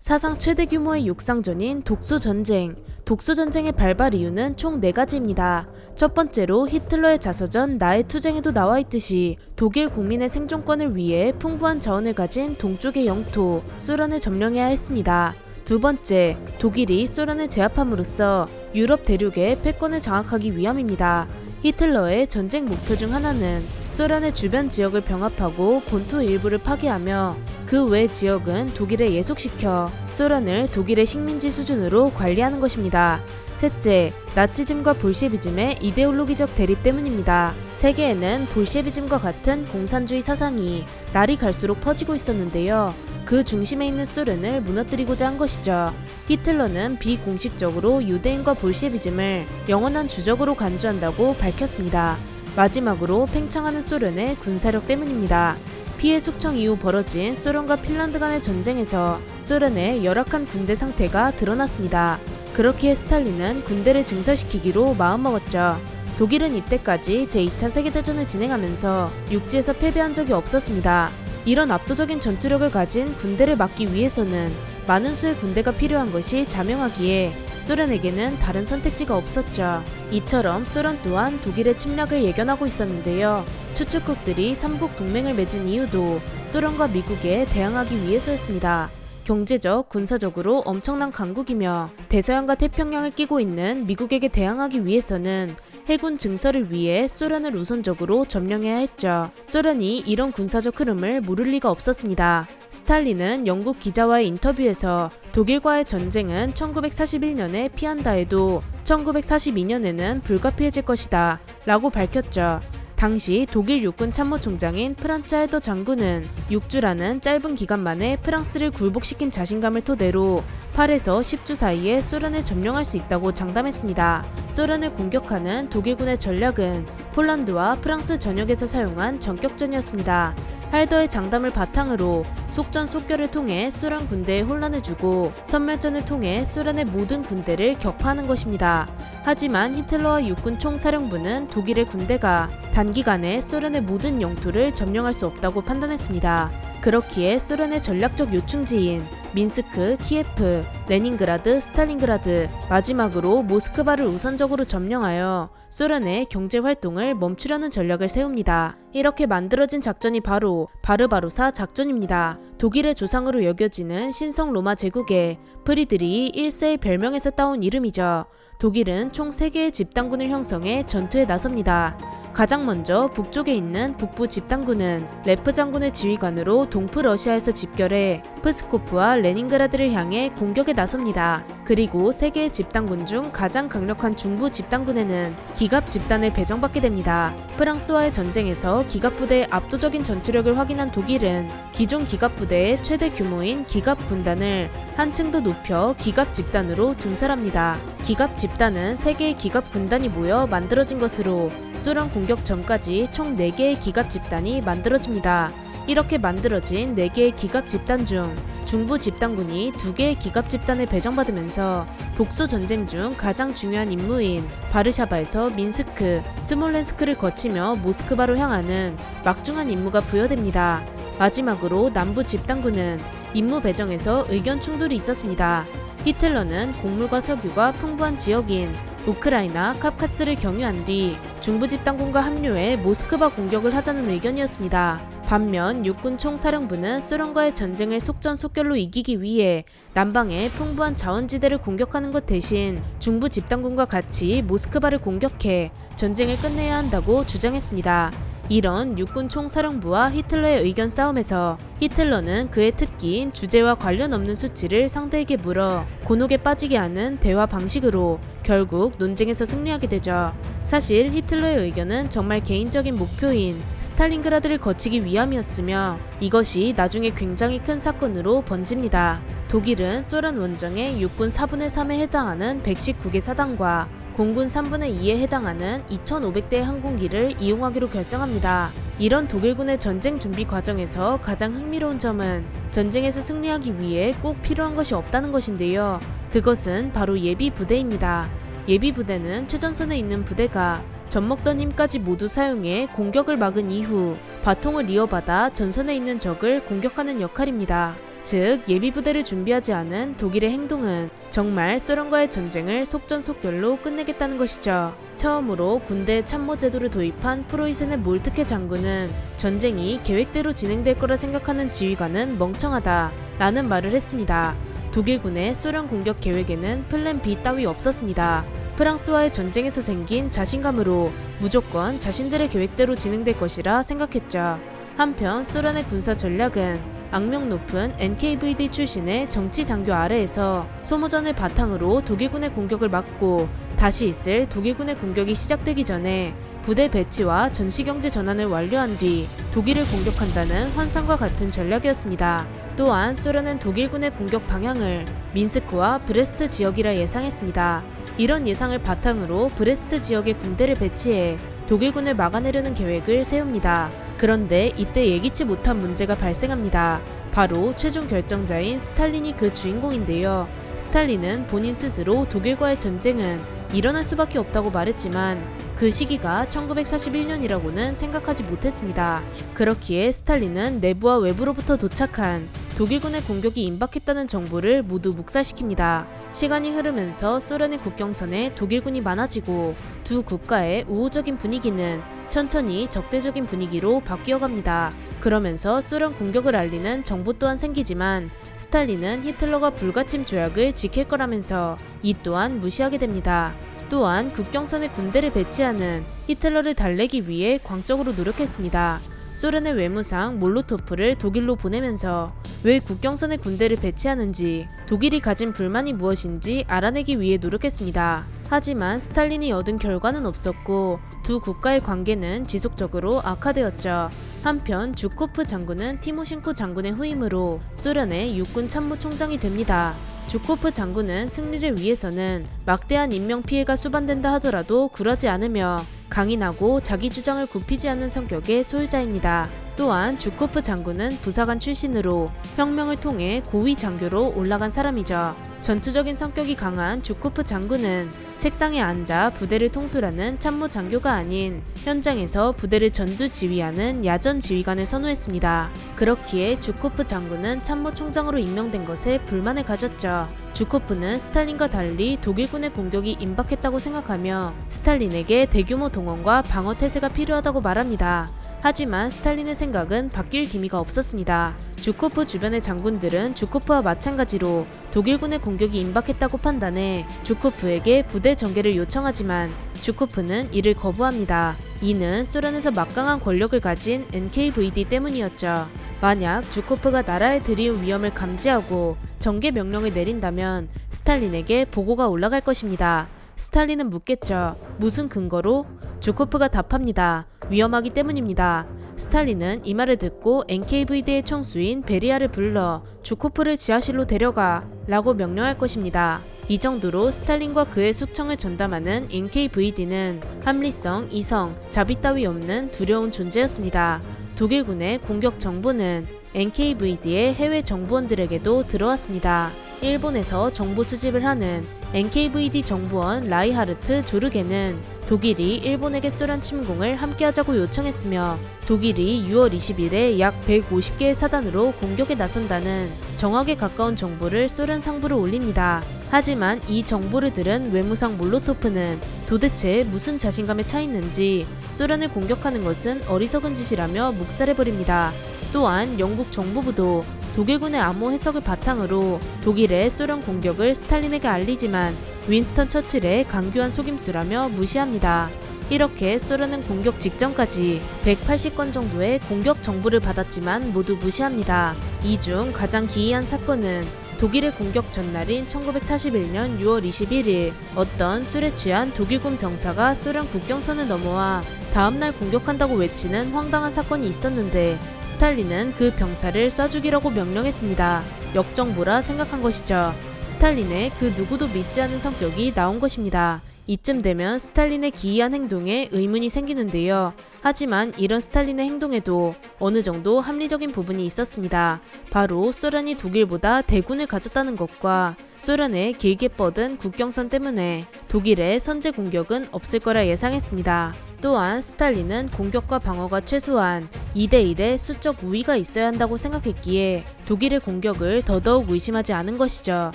사상 최대 규모의 육상전인 독소전쟁. 독소전쟁의 발발 이유는 총 4가지입니다. 첫 번째로 히틀러의 자서전 나의 투쟁에도 나와있듯이 독일 국민의 생존권을 위해 풍부한 자원을 가진 동쪽의 영토, 소련을 점령해야 했습니다. 두 번째, 독일이 소련을 제압함으로써 유럽 대륙의 패권을 장악하기 위함입니다. 히틀러의 전쟁 목표 중 하나는 소련의 주변 지역을 병합하고 본토 일부를 파괴하며 그 외 지역은 독일에 예속시켜 소련을 독일의 식민지 수준으로 관리하는 것입니다. 셋째, 나치즘과 볼셰비즘의 이데올로기적 대립 때문입니다. 세계에는 볼셰비즘과 같은 공산주의 사상이 날이 갈수록 퍼지고 있었는데요. 그 중심에 있는 소련을 무너뜨리고자 한 것이죠. 히틀러는 비공식적으로 유대인과 볼셰비즘을 영원한 주적으로 간주한다고 밝혔습니다. 마지막으로 팽창하는 소련의 군사력 때문입니다. 피해 숙청 이후 벌어진 소련과 핀란드 간의 전쟁에서 소련의 열악한 군대 상태가 드러났습니다. 그렇기에 스탈린은 군대를 증설시키기로 마음먹었죠. 독일은 이때까지 제2차 세계대전을 진행하면서 육지에서 패배한 적이 없었습니다. 이런 압도적인 전투력을 가진 군대를 막기 위해서는 많은 수의 군대가 필요한 것이 자명하기에 소련에게는 다른 선택지가 없었죠. 이처럼 소련 또한 독일의 침략을 예견하고 있었는데요. 추축국들이 삼국 동맹을 맺은 이유도 소련과 미국에 대항하기 위해서였습니다. 경제적, 군사적으로 엄청난 강국이며 대서양과 태평양을 끼고 있는 미국에게 대항하기 위해서는 해군 증설을 위해 소련을 우선적으로 점령해야 했죠. 소련이 이런 군사적 흐름을 모를 리가 없었습니다. 스탈린은 영국 기자와의 인터뷰에서 독일과의 전쟁은 1941년에 피한다 해도 1942년에는 불가피해질 것이다 라고 밝혔죠. 당시 독일 육군 참모총장인 프란츠 할더 장군은 6주라는 짧은 기간 만에 프랑스를 굴복시킨 자신감을 토대로 8에서 10주 사이에 소련을 점령할 수 있다고 장담했습니다. 소련을 공격하는 독일군의 전략은 폴란드와 프랑스 전역에서 사용한 전격전이었습니다. 할더의 장담을 바탕으로 속전속결을 통해 소련 군대에 혼란을 주고 선멸전을 통해 소련의 모든 군대를 격파하는 것입니다. 하지만 히틀러와 육군 총사령부는 독일의 군대가 단기간에 소련의 모든 영토를 점령할 수 없다고 판단했습니다. 그렇기에 소련의 전략적 요충지인 민스크, 키예프, 레닌그라드, 스탈린그라드, 마지막으로 모스크바를 우선적으로 점령하여 소련의 경제활동을 멈추려는 전략을 세웁니다. 이렇게 만들어진 작전이 바로 바르바로사 작전입니다. 독일의 조상으로 여겨지는 신성 로마 제국의 프리드리히 1세의 별명에서 따온 이름이죠. 독일은 총 3개의 집단군을 형성해 전투에 나섭니다. 가장 먼저 북쪽에 있는 북부 집단군은 레프 장군의 지휘관으로 동프 러시아에서 집결해 프스코프와 레닌그라드를 향해 공격에 나섭니다. 그리고 3개의 집단군 중 가장 강력한 중부 집단군에는 기갑 집단을 배정받게 됩니다. 프랑스와의 전쟁에서 기갑부대의 압도적인 전투력을 확인한 독일은 기존 기갑부대의 최대 규모인 기갑 군단을 한층 더 높여 기갑 집단으로 증설합니다. 기갑 집단은 3개의 기갑 군단이 모여 만들어진 것으로 소련 공격 전까지 총 4개의 기갑 집단이 만들어집니다. 이렇게 만들어진 4개의 기갑 집단 중 중부 집단군이 2개의 기갑 집단을 배정받으면서 독소 전쟁 중 가장 중요한 임무인 바르샤바에서 민스크, 스몰렌스크를 거치며 모스크바로 향하는 막중한 임무가 부여됩니다. 마지막으로 남부 집단군은 임무 배정에서 의견 충돌이 있었습니다. 히틀러는 곡물과 석유가 풍부한 지역인 우크라이나 카카스를 경유한 뒤 중부 집단군과 합류해 모스크바 공격을 하자는 의견이었습니다. 반면 육군 총사령부는 소련과의 전쟁을 속전속결로 이기기 위해 남방의 풍부한 자원지대를 공격하는 것 대신 중부 집단군과 같이 모스크바를 공격해 전쟁을 끝내야 한다고 주장했습니다. 이런 육군 총사령부와 히틀러의 의견 싸움에서 히틀러는 그의 특기인 주제와 관련 없는 수치를 상대에게 물어 곤혹에 빠지게 하는 대화 방식으로 결국 논쟁에서 승리하게 되죠. 사실 히틀러의 의견은 정말 개인적인 목표인 스탈린그라드를 거치기 위함이었으며 이것이 나중에 굉장히 큰 사건으로 번집니다. 독일은 소련 원정의 육군 4분의 3에 해당하는 119개 사단과 공군 3분의 2에 해당하는 2,500대의 항공기를 이용하기로 결정합니다. 이런 독일군의 전쟁 준비 과정에서 가장 흥미로운 점은 전쟁에서 승리하기 위해 꼭 필요한 것이 없다는 것인데요. 그것은 바로 예비 부대입니다. 예비 부대는 최전선에 있는 부대가 젖먹던 힘까지 모두 사용해 공격을 막은 이후 바통을 이어받아 전선에 있는 적을 공격하는 역할입니다. 즉 예비부대를 준비하지 않은 독일의 행동은 정말 소련과의 전쟁을 속전속결로 끝내겠다는 것이죠. 처음으로 군대 참모 제도를 도입한 프로이센의 몰트케 장군은 전쟁이 계획대로 진행될 거라 생각하는 지휘관은 멍청하다 라는 말을 했습니다. 독일군의 소련 공격 계획에는 플랜 B 따위 없었습니다. 프랑스와의 전쟁에서 생긴 자신감으로 무조건 자신들의 계획대로 진행될 것이라 생각했죠. 한편 소련의 군사 전략은 악명 높은 NKVD 출신의 정치 장교 아래에서 소모전을 바탕으로 독일군의 공격을 막고 다시 있을 독일군의 공격이 시작되기 전에 부대 배치와 전시경제 전환을 완료한 뒤 독일을 공격한다는 환상과 같은 전략이었습니다. 또한 소련은 독일군의 공격 방향을 민스크와 브레스트 지역이라 예상했습니다. 이런 예상을 바탕으로 브레스트 지역에 군대를 배치해 독일군을 막아내려는 계획을 세웁니다. 그런데 이때 예기치 못한 문제가 발생합니다. 바로 최종 결정자인 스탈린이 그 주인공인데요. 스탈린은 본인 스스로 독일과의 전쟁은 일어날 수밖에 없다고 말했지만 그 시기가 1941년이라고는 생각하지 못했습니다. 그렇기에 스탈린은 내부와 외부로부터 도착한 독일군의 공격이 임박했다는 정보를 모두 묵살시킵니다. 시간이 흐르면서 소련의 국경선에 독일군이 많아지고 두 국가의 우호적인 분위기는 천천히 적대적인 분위기로 바뀌어갑니다. 그러면서 소련 공격을 알리는 정보 또한 생기지만 스탈린은 히틀러가 불가침 조약을 지킬 거라면서 이 또한 무시하게 됩니다. 또한 국경선에 군대를 배치하는 히틀러를 달래기 위해 광적으로 노력했습니다. 소련의 외무상 몰로토프를 독일로 보내면서 왜 국경선에 군대를 배치하는지 독일이 가진 불만이 무엇인지 알아내기 위해 노력했습니다. 하지만 스탈린이 얻은 결과는 없었고 두 국가의 관계는 지속적으로 악화되었죠. 한편 주코프 장군은 티모셴코 장군의 후임으로 소련의 육군 참모총장이 됩니다. 주코프 장군은 승리를 위해서는 막대한 인명피해가 수반된다 하더라도 굴하지 않으며 강인하고 자기 주장을 굽히지 않는 성격의 소유자입니다. 또한 주코프 장군은 부사관 출신으로 혁명을 통해 고위 장교로 올라간 사람이죠. 전투적인 성격이 강한 주코프 장군은 책상에 앉아 부대를 통솔하는 참모 장교가 아닌 현장에서 부대를 전투 지휘하는 야전 지휘관을 선호했습니다. 그렇기에 주코프 장군은 참모총장으로 임명된 것에 불만을 가졌죠. 주코프는 스탈린과 달리 독일군의 공격이 임박했다고 생각하며 스탈린에게 대규모 동원과 방어 태세가 필요하다고 말합니다. 하지만 스탈린의 생각은 바뀔 기미가 없었습니다. 주코프 주변의 장군들은 주코프와 마찬가지로 독일군의 공격이 임박했다고 판단해 주코프에게 부대 전개를 요청하지만 주코프는 이를 거부합니다. 이는 소련에서 막강한 권력을 가진 NKVD 때문이었죠. 만약 주코프가 나라에 들이온 위험을 감지하고 전개 명령을 내린다면 스탈린에게 보고가 올라갈 것입니다. 스탈린은 묻겠죠. 무슨 근거로? 주코프가 답합니다. 위험하기 때문입니다. 스탈린은 이 말을 듣고 NKVD의 총수인 베리아를 불러 주코프를 지하실로 데려가 라고 명령할 것입니다. 이 정도로 스탈린과 그의 숙청을 전담하는 NKVD는 합리성, 이성, 자비 따위 없는 두려운 존재였습니다. 독일군의 공격 정보는 NKVD의 해외 정보원들에게도 들어왔습니다. 일본에서 정보 수집을 하는 NKVD 정보원 라이하르트 조르게는 독일이 일본에게 소련 침공을 함께하자고 요청했으며 독일이 6월 20일에 약 150개의 사단으로 공격에 나선다는 정확에 가까운 정보를 소련 상부로 올립니다. 하지만 이 정보를 들은 외무상 몰로토프는 도대체 무슨 자신감에 차 있는지 소련을 공격하는 것은 어리석은 짓이라며 묵살해버립니다. 또한 영국 정보부도 독일군의 암호 해석을 바탕으로 독일의 소련 공격을 스탈린에게 알리지만 윈스턴 처칠의 강교한 속임수라며 무시합니다. 이렇게 소련은 공격 직전까지 180건 정도의 공격 정보를 받았지만 모두 무시합니다. 이 중 가장 기이한 사건은 독일의 공격 전날인 1941년 6월 21일 어떤 술에 취한 독일군 병사가 소련 국경선을 넘어와 다음날 공격한다고 외치는 황당한 사건이 있었는데 스탈린은 그 병사를 쏴 죽이라고 명령했습니다. 역정보라 생각한 것이죠. 스탈린의 그 누구도 믿지 않는 성격이 나온 것입니다. 이쯤 되면 스탈린의 기이한 행동에 의문이 생기는데요. 하지만 이런 스탈린의 행동에도 어느 정도 합리적인 부분이 있었습니다. 바로 소련이 독일보다 대군을 가졌다는 것과 소련의 길게 뻗은 국경선 때문에 독일의 선제 공격은 없을 거라 예상했습니다. 또한 스탈린은 공격과 방어가 최소한 2대1의 수적 우위가 있어야 한다고 생각했기에 독일의 공격을 더더욱 의심하지 않은 것이죠.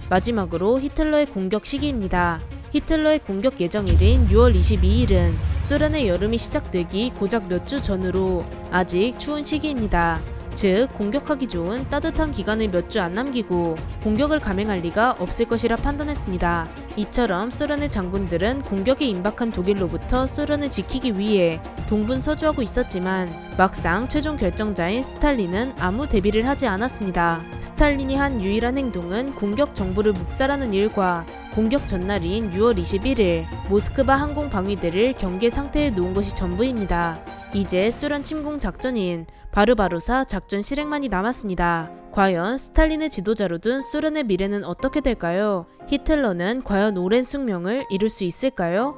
마지막으로 히틀러의 공격 시기입니다. 히틀러의 공격 예정일인 6월 22일은 소련의 여름이 시작되기 고작 몇 주 전으로 아직 추운 시기입니다. 즉 공격하기 좋은 따뜻한 기간을 몇 주 안 남기고 공격을 감행할 리가 없을 것이라 판단했습니다. 이처럼 소련의 장군들은 공격에 임박한 독일로부터 소련을 지키기 위해 동분서주하고 있었지만 막상 최종 결정자인 스탈린은 아무 대비를 하지 않았습니다. 스탈린이 한 유일한 행동은 공격 정보를 묵살하는 일과 공격 전날인 6월 21일 모스크바 항공 방위대를 경계 상태에 놓은 것이 전부입니다. 이제 소련 침공 작전인 바르바로사 작전 실행만이 남았습니다. 과연 스탈린의 지도자로 둔 소련의 미래는 어떻게 될까요? 히틀러는 과연 오랜 숙명을 이룰 수 있을까요?